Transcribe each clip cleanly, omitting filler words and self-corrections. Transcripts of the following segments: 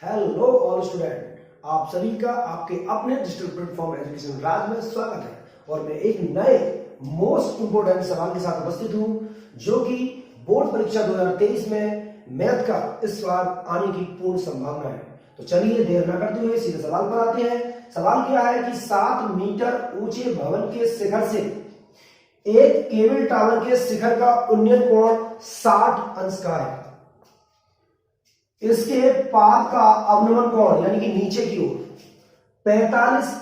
Hello all student, आप सभी का आपके अपने डिजिटल प्लेटफॉर्म एजुकेशन राज में स्वागत है। और मैं एक नए मोस्ट इंपोर्टेंट सवाल के साथ उपस्थित हूं, जो कि बोर्ड परीक्षा 2023 में मैथ का इस बार आने की पूर्ण संभावना है। तो चलिए देर न करते हुए सीधे सवाल पर आते हैं। सवाल क्या है कि 7 मीटर ऊंचे भवन के शिखर से एक केबल टावर के शिखर का उन्नयन कोण 60 अंश का है। इसके पाद का अवनमन कोण यानी कि नीचे की ओर 45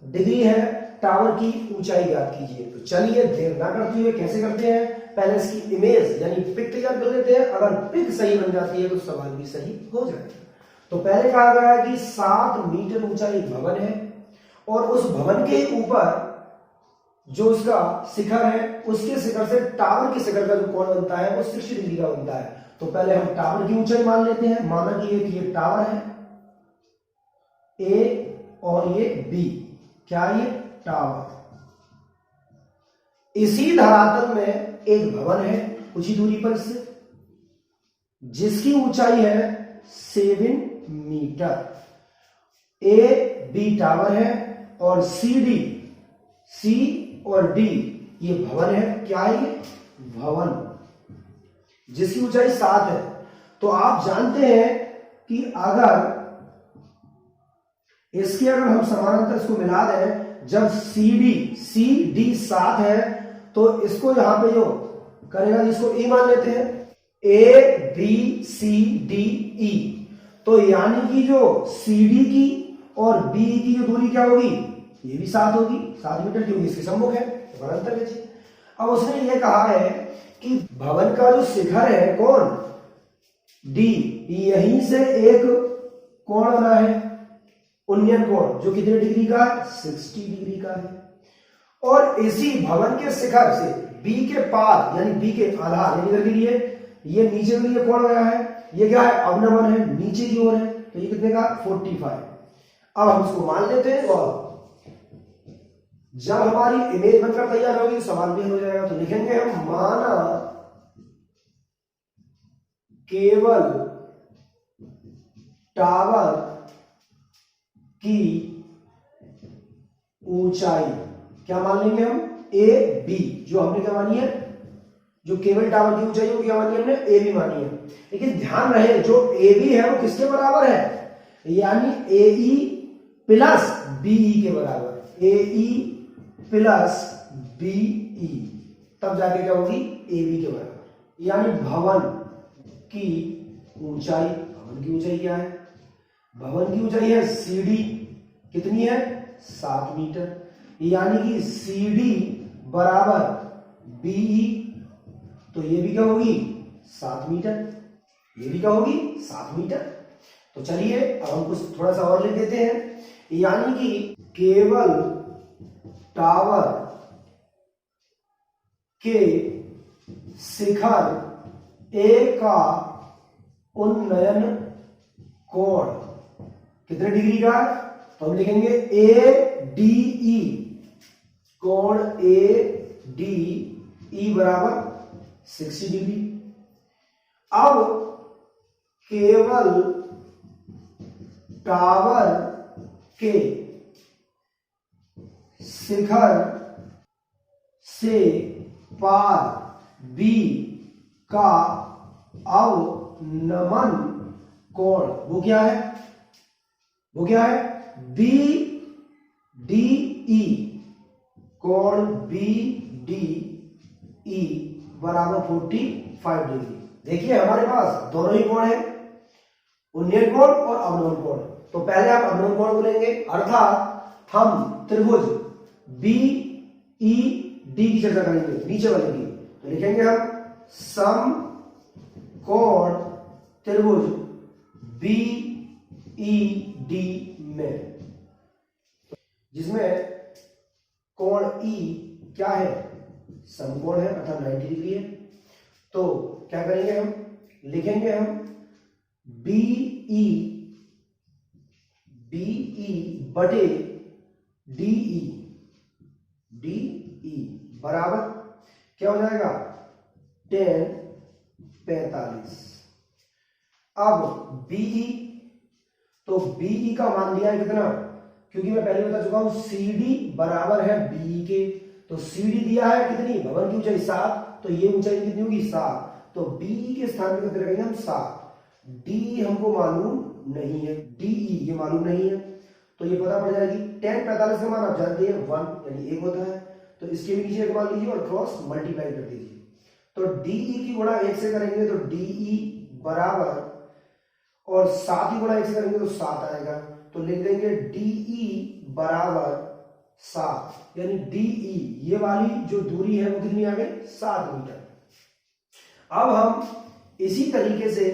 डिग्री है। टावर की ऊंचाई ज्ञात कीजिए। तो चलिए देर ना करते हुए कैसे करते हैं, पहले इसकी इमेज यानी पिक तैयार कर लेते हैं। अगर पिक सही बन जाती है तो सवाल भी सही हो जाएगा। तो पहले कहा गया है कि 7 मीटर ऊंचाई भवन है और उस भवन के ऊपर जो उसका शिखर है, उसके शिखर से टावर के शिखर का जो कोण बनता है वो 60 डिग्री का बनता है। तो पहले हम टावर की ऊंचाई मान लेते हैं। माना कि ये टावर है ए और ये बी। क्या ये टावर, इसी धरातल में एक भवन है कुछ ही दूरी पर इससे, जिसकी ऊंचाई है 7 मीटर। ए बी टावर है और सी डी, सी और डी ये भवन है। क्या है ये भवन, जिसकी ऊंचाई 7 है। तो आप जानते हैं कि अगर इसके अगर हम समानांतर इसको मिला दें, जब सी डी 7 है तो इसको यहां पे जो करेगा इसको ई मान लेते हैं, A B C D E. तो यानी कि जो सी डी की और बी की जो दूरी क्या होगी, ये भी 7 होगी, 7 मीटर की होगी, इसके सम्मुख है। तो अंतर लीजिए। अब उसने ये कहा है कि भवन का जो शिखर है कौन, डी, यहीं से एक कोण बना है उन्नयन कोण, जो कितने डिग्री का है, 60 डिग्री का है। और इसी भवन के शिखर से बी के पार यानी बी के आधार यानी इधर के लिए ये नीचे के लिए कोण गया है, ये क्या है अवनमन है, नीचे की ओर है। तो ये कितने का 45। अब हम इसको मान लेते हैं और जब हमारी इमेज बनकर तैयार होगी तो सवाल भी हो जाएगा। तो लिखेंगे हम, माना केवल टावर की ऊंचाई, क्या मान लेंगे हम, ए बी, जो हमने क्या मानी है, जो केवल टावर की ऊंचाई वो क्या मानी हमने, ए बी मानी है। लेकिन ध्यान रहे जो ए बी है वो किसके बराबर है, यानी ए ई प्लस बीई के बराबर, ए ई प्लस बीई, तब जाके क्या होगी, ए बी के बराबर। यानी भवन की ऊंचाई, भवन की ऊंचाई क्या है, भवन की ऊंचाई है सी डी, कितनी है 7 मीटर। यानी कि सी डी बराबर बीई, तो ये भी क्या होगी 7 मीटर, ये भी क्या होगी 7 मीटर। तो चलिए अब हम कुछ थोड़ा सा और लिख देते हैं। यानी कि केवल टावर के शिखर ए का उन्नयन कोण कितने डिग्री का है, तो हम लिखेंगे ए डी ई, कोण ए डी ई बराबर 60 डिग्री। अब केवल टावर के शिखर से पार बी का अवनमन कोण वो क्या है, वो क्या है बी डी ई, कोण बी डी ई बराबर 45 डिग्री। देखिए हमारे पास दोनों ही कोण है, उन्नयन कोण और अवनमन कोण। तो पहले आप अवनमन कोण को लेंगे, अर्थात हम त्रिभुज बी ई डी की चर्चा करेंगे नीचे वाले की। तो लिखेंगे हम सम कोण त्रिभुज बी ई डी में, जिसमें कोण ई क्या है, समकोण है अर्थात 90 डिग्री है। तो क्या करेंगे हम, लिखेंगे हम बीई बटे डीई, डीई बराबर क्या हो जाएगा 10 45। अब बीई तो बीई का मान दिया है कितना, क्योंकि मैं पहले बता चुका हूं सीडी बराबर है बीई के, तो सीडी दिया है कितनी, भवन की ऊंचाई 7, तो ये ऊंचाई कितनी होगी 7, तो बीई के स्थान पे कितने रखेंगे हम 7। डी हमको मालूम नहीं है, डीई ये मालूम नहीं है, तो ये पता पड़ जाएगी। 10 45 का मान आप जानते हैं 1 यानी 1 होता है, तो इसके भी नीचे एक मान लीजिए और क्रॉस मल्टीप्लाई कर दीजिए। तो डीई की गुणा 1 से करेंगे तो डीई बराबर, और 7 ही गुणा 1 से करेंगे तो 7 आएगा, तो लिख देंगे डीई बराबर 7, यानी डीई ये वाली जो दूरी है वो कितनी आ गई 7 मीटर। अब हम इसी तरीके से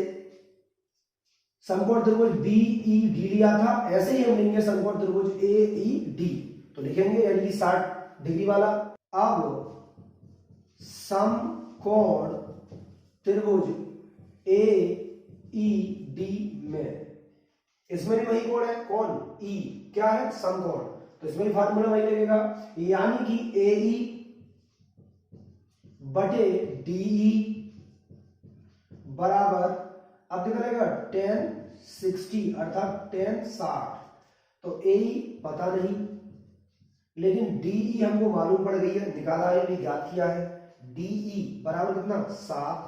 समकोण त्रिभुज बीईडी लिया था, ऐसे ही हम लेंगे समकोण त्रिभुज एईडी, तो लिखेंगे यानी कि 60 डिग्री वाला। अब समकोण त्रिभुज एईडी में, इसमें भी वही कोण है, कौन ई, क्या है समकोण, तो इसमें भी फार्मूला वही लगेगा, यानी कि एई बटे डीई बराबर, अब कितना रहेगा 10 60 अर्थात 10 60, तो एई पता नहीं, लेकिन डीई हमको मालूम पड़ गई है, निकाला है, भी ज्ञात किया है। डीई बराबर कितना 7,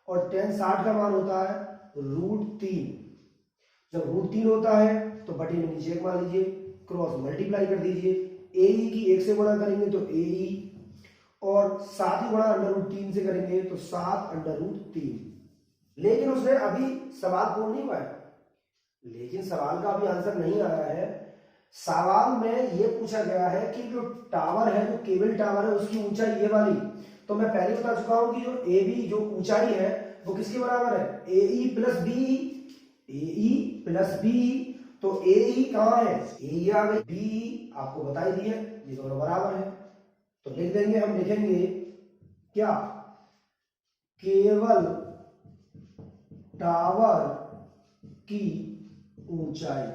और 10 60 का मान होता है √3, जब √3 होता है तो बटे में नीचे एक मान लीजिए, क्रॉस मल्टीप्लाई कर दीजिए, एई की 1 से गुणा करेंगे तो एई, और 7 ही गुणा √3 से करेंगे तो 7 √3। लेकिन उसने अभी सवाल पूर्ण नहीं हुआ है, लेकिन सवाल का अभी आंसर नहीं आया है। सवाल में ये पूछा गया है कि जो टावर है, जो केबल टावर है, उसकी ऊंचाई ये वाली, तो मैं पहले बता चुका हूं कि जो ए बी जो ऊंचाई है वो किसके बराबर है, एई प्लस बी, एई प्लस बी, तो एई कहां है, एई आ गई, बी आपको बता ही दी है, ये दोनों बराबर है, तो लिख देंगे, हम लिखेंगे क्या, केवल टावर की ऊंचाई,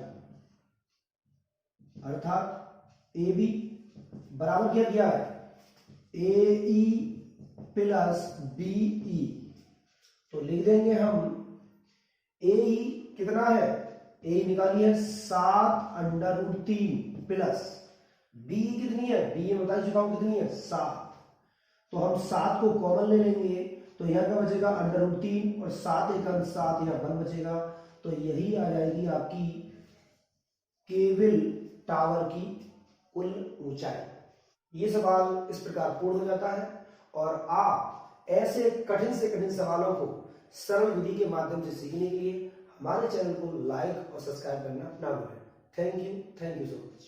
अर्थात ए बी बराबर क्या दिया है, एई प्लस बीई, तो लिख देंगे हम एई कितना है, ए निकाली है 7 √3 प्लस बी कितनी है, बी में बता चुका हूं कितनी है 7, तो हम 7 को कॉमन ले लेंगे, तो यहां क्या बचेगा √3 और 7 × 7 यहाँ 1 बचेगा, तो यही आ जाएगी आपकी केबल टावर की कुल ऊंचाई। ये सवाल इस प्रकार पूर्ण हो जाता है, और आप ऐसे कठिन से कठिन सवालों को सरल विधि के माध्यम से सीखने के लिए हमारे चैनल को लाइक और सब्सक्राइब करना ना भूलें। Thank you so much.